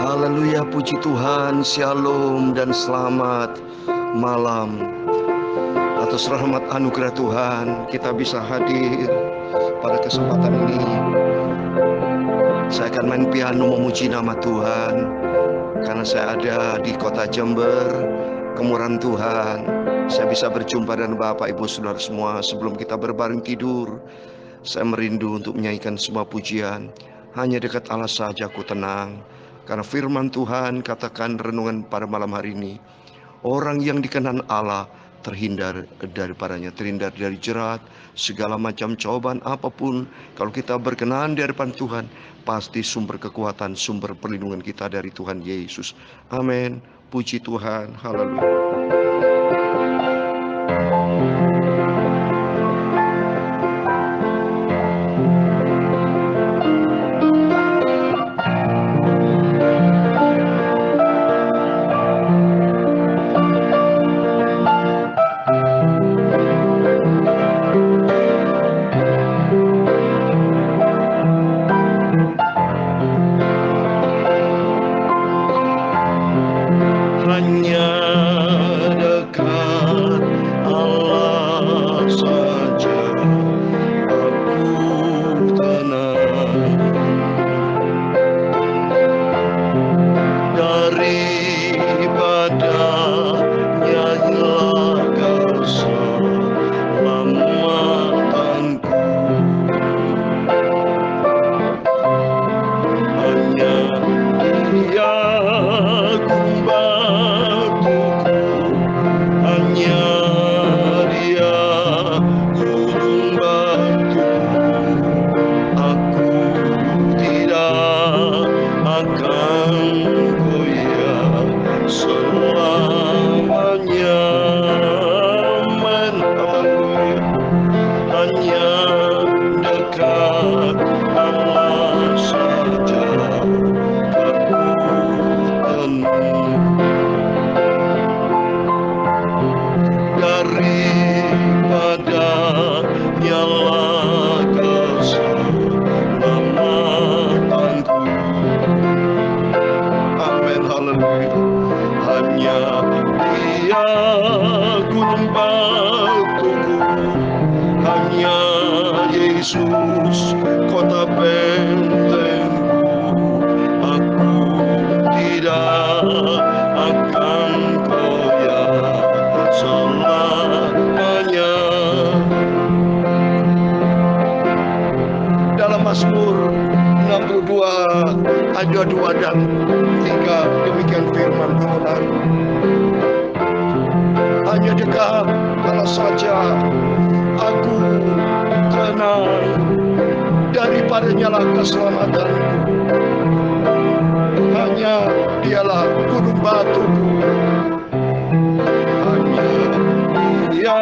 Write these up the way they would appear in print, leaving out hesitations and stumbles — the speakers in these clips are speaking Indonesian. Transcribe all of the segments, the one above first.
Haleluya, puji Tuhan, shalom dan selamat malam. Atas rahmat anugerah Tuhan, kita bisa hadir pada kesempatan ini. Saya akan main piano memuji nama Tuhan, karena saya ada di kota Jember. Kemurahan Tuhan, saya bisa berjumpa dengan Bapak, Ibu, Saudara semua. Sebelum kita berbaring tidur, saya merindu untuk menyanyikan sebuah pujian. Hanya dekat Allah saja aku tenang, karena firman Tuhan katakan renungan pada malam hari ini, orang yang dikenan Allah terhindar daripadanya, terhindar dari jerat, segala macam cobaan apapun. Kalau kita berkenan di hadapan Tuhan, pasti sumber kekuatan, sumber perlindungan kita dari Tuhan Yesus. Amin. Puji Tuhan. Haleluya. Yesus, kota bentengku, aku tidak akan goyah selamanya. Dalam Mazmur 62 ayat 2 dan 3 demikian firman Tuhan. Hanya dekat Allah saja aku tenang, daripadanya lah keselamatanku. Hanya dialah gunung batuku, hanya dia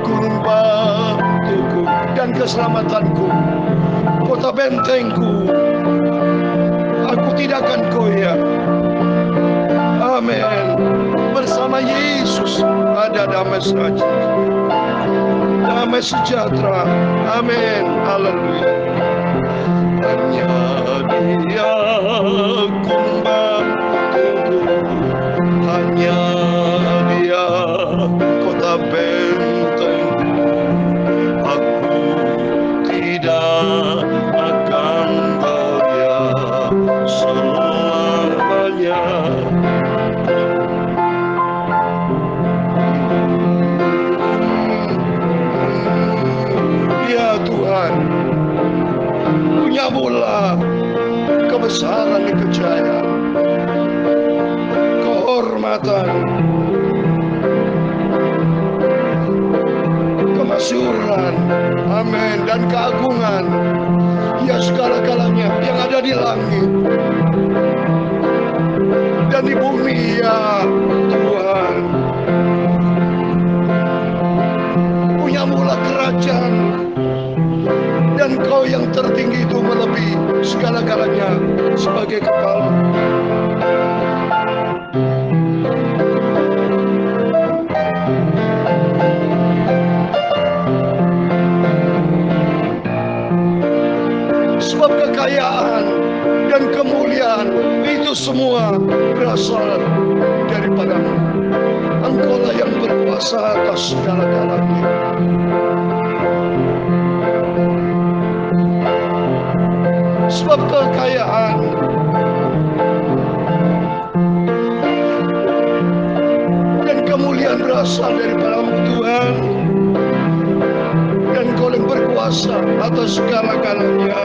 gunung batuku dan keselamatanku, kota bentengku, aku tidak akan goyah. Amin. Bersama Yesus ada damai sejahtera, damai sejahtera. Amin. Haleluya. Hanya dia gunung batuku, hanya dia kota bentengku, aku tidak akan goyah selamanya. Punyamu-lah kebesaran dan kejayaan, kehormatan, kemasyhuran, amin, dan keagungan, ya segala-galanya yang ada di langit dan di bumi, ya Tuhan. Punyamu-lah kerajaan, dan Kau yang tertinggi itu melebihi segala-galanya sebagai kepala. Sebab kekayaan dan kemuliaan itu semua berasal daripadamu. Engkaulah yang berkuasa atas segala-galanya. Sebab kekayaan dan kemuliaan berasal daripadamu Tuhan, dan Engkau yang berkuasa atas segala-galanya.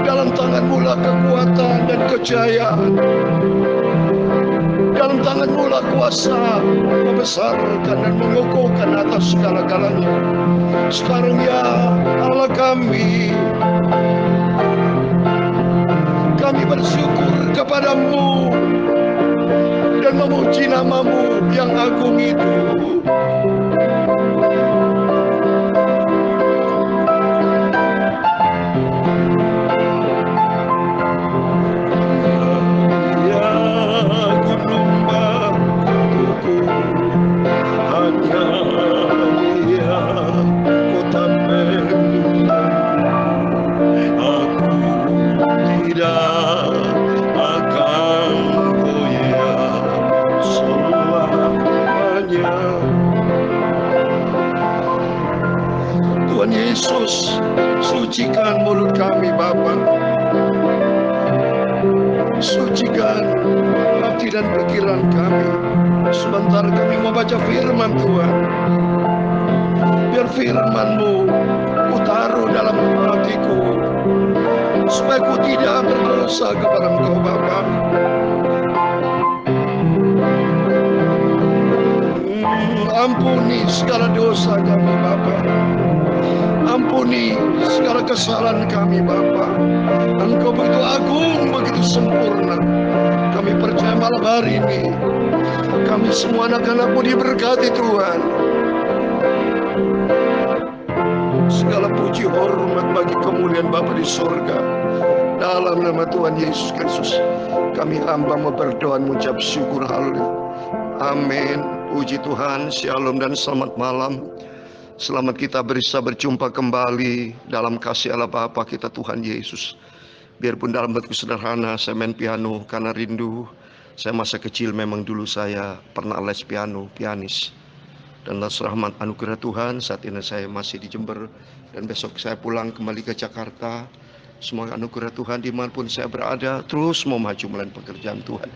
Dalam tangan-Mu lah kekuatan dan kejayaan. Dalam tangan-Mu lah kuasa membesarkan dan mengukuhkan atas segala-galanya. Sekarang ya Allah kami bersyukur kepada-Mu dan memuji nama-Mu yang agung itu. Tuhan Yesus, sucikan mulut kami Bapa, sucikan hati dan pikiran kami. Sebentar kami mau baca firman Tuhan. Biar firman-Mu ku taruh dalam hatiku, supaya ku tidak berdosa kepada Engkau Bapa. Ampuni segala dosa kami Bapa. Ampuni segala kesalahan kami Bapa. Engkau begitu agung, begitu sempurna. Kami percaya malam hari ini kami semua anak-anak-Mu diberkati Tuhan. Segala puji hormat bagi kemuliaan Bapa di surga. Dalam nama Tuhan Yesus Kristus kami hamba berdoa mengucap syukur. Haleluya. Amin. Puji Tuhan. Shalom dan selamat malam. Selamat kita bisa berjumpa kembali dalam kasih Allah Bapa kita Tuhan Yesus. Biarpun dalam bentuk sederhana saya main piano karena rindu. Saya masa kecil memang dulu saya pernah les piano, pianis. Dan atas rahmat anugerah Tuhan saat ini saya masih di Jember. Dan besok saya pulang kembali ke Jakarta. Semua anugerah Tuhan dimanapun saya berada, terus mau maju melalui pekerjaan Tuhan.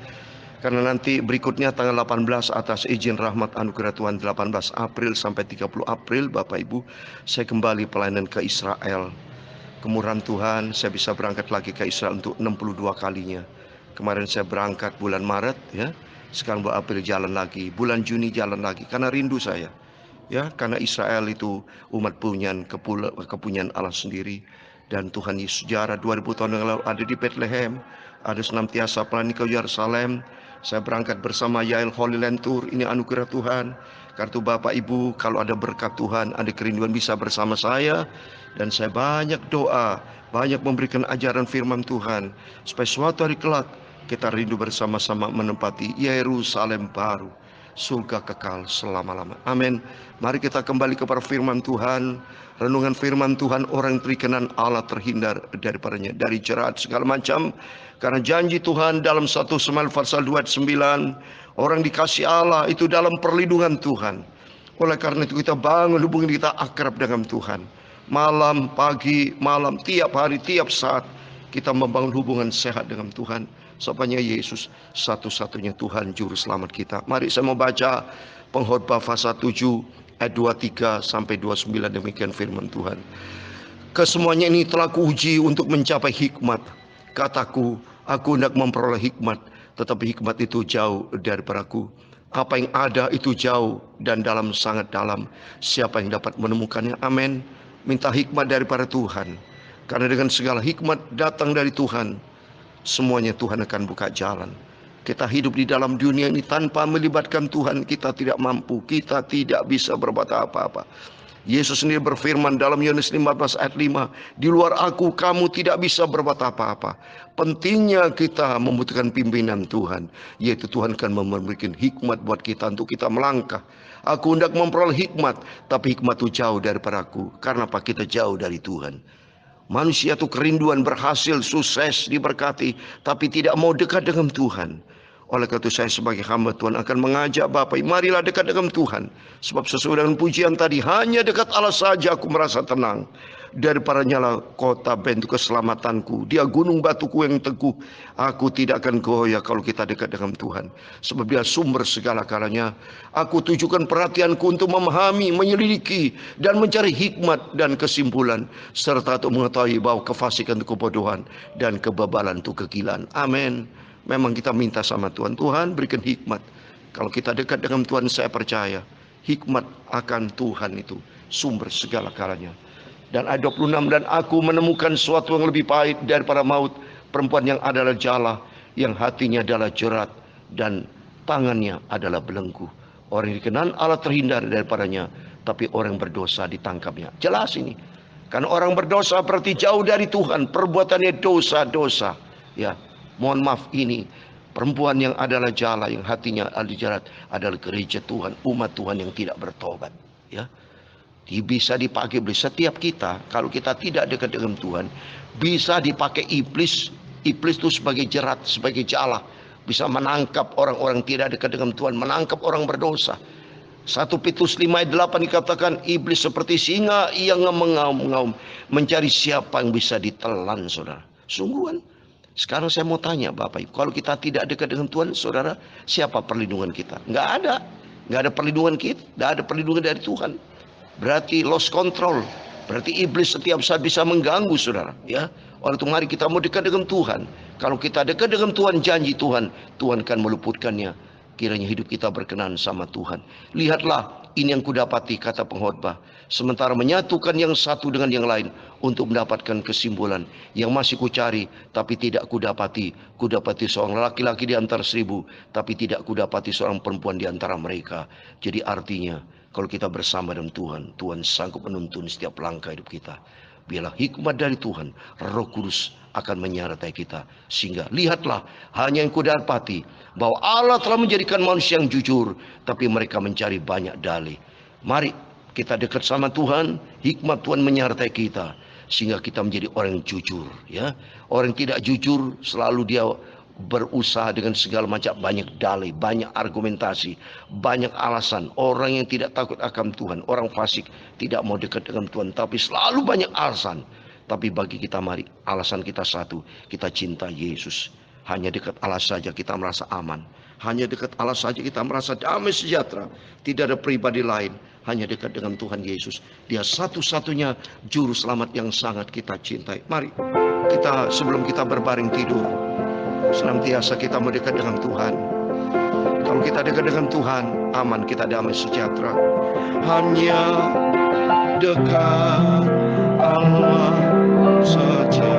Karena nanti berikutnya tanggal 18 atas izin rahmat anugerah Tuhan 18 April sampai 30 April Bapak Ibu, saya kembali pelayanan ke Israel. Kemurahan Tuhan saya bisa berangkat lagi ke Israel untuk 62 kalinya. Kemarin saya berangkat bulan Maret ya. Sekarang bulan April jalan lagi, bulan Juni jalan lagi karena rindu saya. Ya, karena Israel itu umat kepunyaan Allah sendiri. Dan Tuhan Yesus sejarah 2000 tahun yang lalu ada di Bethlehem, ada senantiasa pelan ke Yerusalem. Saya berangkat bersama Yael Holy Land Tour. Ini anugerah Tuhan. Kartu Bapak Ibu, kalau ada berkat Tuhan, ada kerinduan bisa bersama saya. Dan saya banyak doa, banyak memberikan ajaran firman Tuhan, supaya suatu hari kelak kita rindu bersama-sama menempati Yerusalem baru, surga kekal selama-lama. Amin. Mari kita kembali kepada firman Tuhan. Renungan firman Tuhan, orang yang berkenan Allah terhindar daripadanya, dari jerat segala macam. Karena janji Tuhan dalam 1 Samuel pasal 29, orang dikasih Allah itu dalam perlindungan Tuhan. Oleh karena itu kita bangun hubungan kita akrab dengan Tuhan. Malam, pagi, malam, tiap hari, tiap saat kita membangun hubungan sehat dengan Tuhan. Sebabnya Yesus satu-satunya Tuhan Juru Selamat kita. Mari saya mau baca Pengkhotbah pasal 7 ayat 23 sampai 29, demikian firman Tuhan. Kesemuanya ini telah kuuji untuk mencapai hikmat. Kataku, aku hendak memperoleh hikmat, tetapi hikmat itu jauh daripadaku. Apa yang ada itu jauh dan dalam, sangat dalam. Siapa yang dapat menemukannya? Amin. Minta hikmat daripada Tuhan. Karena dengan segala hikmat datang dari Tuhan, semuanya Tuhan akan buka jalan. Kita hidup di dalam dunia ini tanpa melibatkan Tuhan, kita tidak mampu, kita tidak bisa berbuat apa-apa. Yesus sendiri berfirman dalam Yohanes 15 ayat 5, di luar aku kamu tidak bisa berbuat apa-apa. Pentingnya kita membutuhkan pimpinan Tuhan, yaitu Tuhan akan memberikan hikmat buat kita untuk kita melangkah. Aku hendak memperoleh hikmat, tapi hikmat itu jauh daripada aku. Karena apa? Kita jauh dari Tuhan. Manusia itu kerinduan berhasil, sukses, diberkati, tapi tidak mau dekat dengan Tuhan. Oleh karena itu saya sebagai hamba Tuhan akan mengajak Bapak, marilah dekat dengan Tuhan. Sebab sesuai dengan pujian tadi, hanya dekat Allah saja aku merasa tenang. Daripada nyala kota bentuk keselamatanku, dia gunung batuku yang teguh. Aku tidak akan goyah kalau kita dekat dengan Tuhan. Sebab dia sumber segala-galanya. Aku tujukan perhatianku untuk memahami, menyelidiki, dan mencari hikmat dan kesimpulan. Serta untuk mengetahui bahwa kefasikan itu kebodohan dan kebebalan itu kegilaan. Amin. Memang kita minta sama Tuhan, Tuhan berikan hikmat. Kalau kita dekat dengan Tuhan, saya percaya hikmat akan Tuhan itu sumber segala-galanya. Dan ayat 26, dan aku menemukan sesuatu yang lebih pahit daripada maut, perempuan yang adalah jala, yang hatinya adalah jerat, dan tangannya adalah belenggu. Orang yang dikenan Allah terhindar daripadanya, tapi orang berdosa ditangkapnya. Jelas ini. Karena orang berdosa berarti jauh dari Tuhan, perbuatannya dosa-dosa. Ya, mohon maaf, ini perempuan yang adalah jala, yang hatinya adalah jerat, adalah gereja Tuhan, umat Tuhan yang tidak bertobat. Ya, bisa dipakai iblis. Setiap kita, kalau kita tidak dekat dengan Tuhan, bisa dipakai iblis. Iblis itu sebagai jerat, sebagai jala, bisa menangkap orang-orang tidak dekat dengan Tuhan, menangkap orang berdosa. 1 Petrus 5 ayat 8 dikatakan, iblis seperti singa, ia mengaum-ngaum, mencari siapa yang bisa ditelan, saudara. Sungguhan. Sekarang saya mau tanya Bapak Ibu, kalau kita tidak dekat dengan Tuhan, saudara, siapa perlindungan kita? Nggak ada. Nggak ada perlindungan kita, nggak ada perlindungan dari Tuhan. Berarti lost control. Berarti iblis setiap saat bisa mengganggu, saudara. Ya, oleh itu mari kita mau dekat dengan Tuhan. Kalau kita dekat dengan Tuhan, janji Tuhan, Tuhan akan meluputkannya. Kiranya hidup kita berkenan sama Tuhan. Lihatlah, ini yang kudapati, kata pengkhotbah. Sementara menyatukan yang satu dengan yang lain untuk mendapatkan kesimpulan yang masih kucari, tapi tidak kudapati. Kudapati seorang laki-laki di antara 1000, tapi tidak kudapati seorang perempuan di antara mereka. Jadi artinya, kalau kita bersama dengan Tuhan, Tuhan sanggup menuntun setiap langkah hidup kita. Biarlah hikmat dari Tuhan, Roh Kudus akan menyertai kita. Sehingga lihatlah, hanya yang kudapati bahwa Allah telah menjadikan manusia yang jujur, tapi mereka mencari banyak dalih. Mari kita dekat sama Tuhan, hikmat Tuhan menyertai kita, sehingga kita menjadi orang yang jujur. Ya, orang yang tidak jujur selalu dia berusaha dengan segala macam banyak dalih, banyak argumentasi, banyak alasan. Orang yang tidak takut akan Tuhan, orang fasik, tidak mau dekat dengan Tuhan, tapi selalu banyak alasan. Tapi bagi kita, mari alasan kita satu, kita cinta Yesus. Hanya dekat Allah saja kita merasa aman. Hanya dekat Allah saja kita merasa damai sejahtera. Tidak ada pribadi lain, hanya dekat dengan Tuhan Yesus. Dia satu-satunya juru selamat yang sangat kita cintai. Mari kita, sebelum kita berbaring tidur, senantiasa kita mendekat dengan Tuhan. Kalau kita dekat dengan Tuhan, aman, kita damai sejahtera. Hanya dekat Allah saja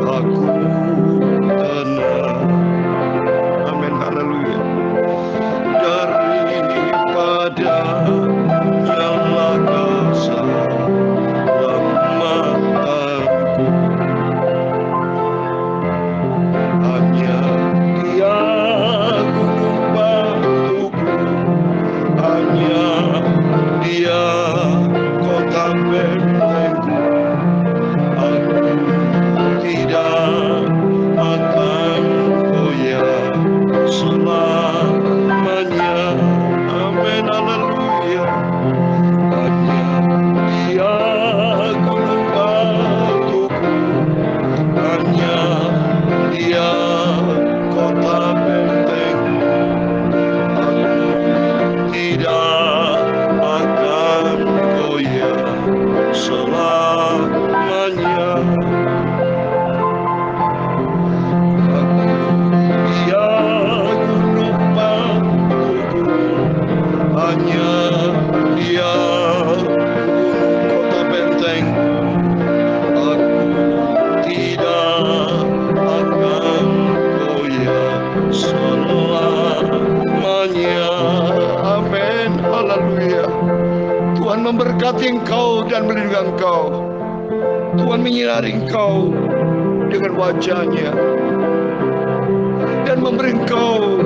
aku tenang. Amin, haleluya. Daripada nyala kasar memberkati engkau dan melindungi engkau. Tuhan menyinari engkau dengan wajah-Nya dan memberi engkau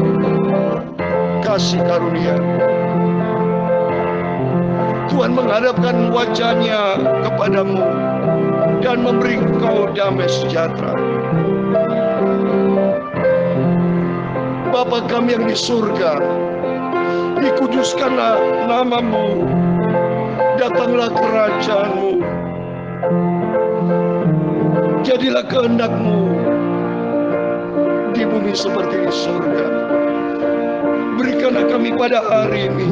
kasih karunia. Tuhan menghadapkan wajah-Nya kepadamu dan memberi Engkau damai sejahtera. Bapa kami yang di surga, dikuduskanlah nama-Mu, datanglah kerajaan-Mu, jadilah kehendak-Mu di bumi seperti di surga. Berikanlah kami pada hari ini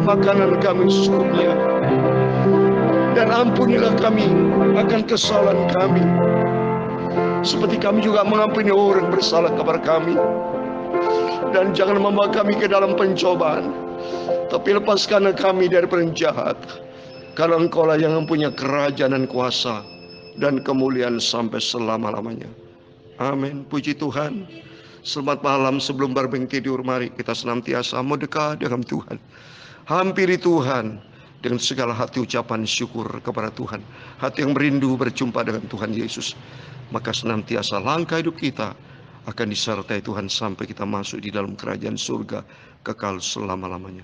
makanan kami secukupnya, dan ampunilah kami akan kesalahan kami, seperti kami juga mengampuni orang bersalah kepada kami. Dan jangan membawa kami ke dalam pencobaan, tapi lepaskanlah kami dari penjahat, karena Engkau lah yang mempunyai kerajaan dan kuasa dan kemuliaan sampai selama-lamanya. Amin. Puji Tuhan. Selamat malam. Sebelum berbaring tidur, mari kita senantiasa mendekat dengan Tuhan, hampiri Tuhan dengan segala hati ucapan syukur kepada Tuhan, hati yang merindu berjumpa dengan Tuhan Yesus. Maka senantiasa langkah hidup kita akan disertai Tuhan sampai kita masuk di dalam kerajaan surga kekal selama-lamanya.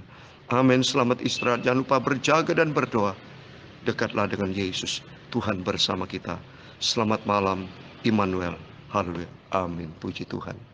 Amin. Selamat istirahat. Jangan lupa berjaga dan berdoa. Dekatlah dengan Yesus. Tuhan bersama kita. Selamat malam. Immanuel. Haleluya. Amin. Puji Tuhan.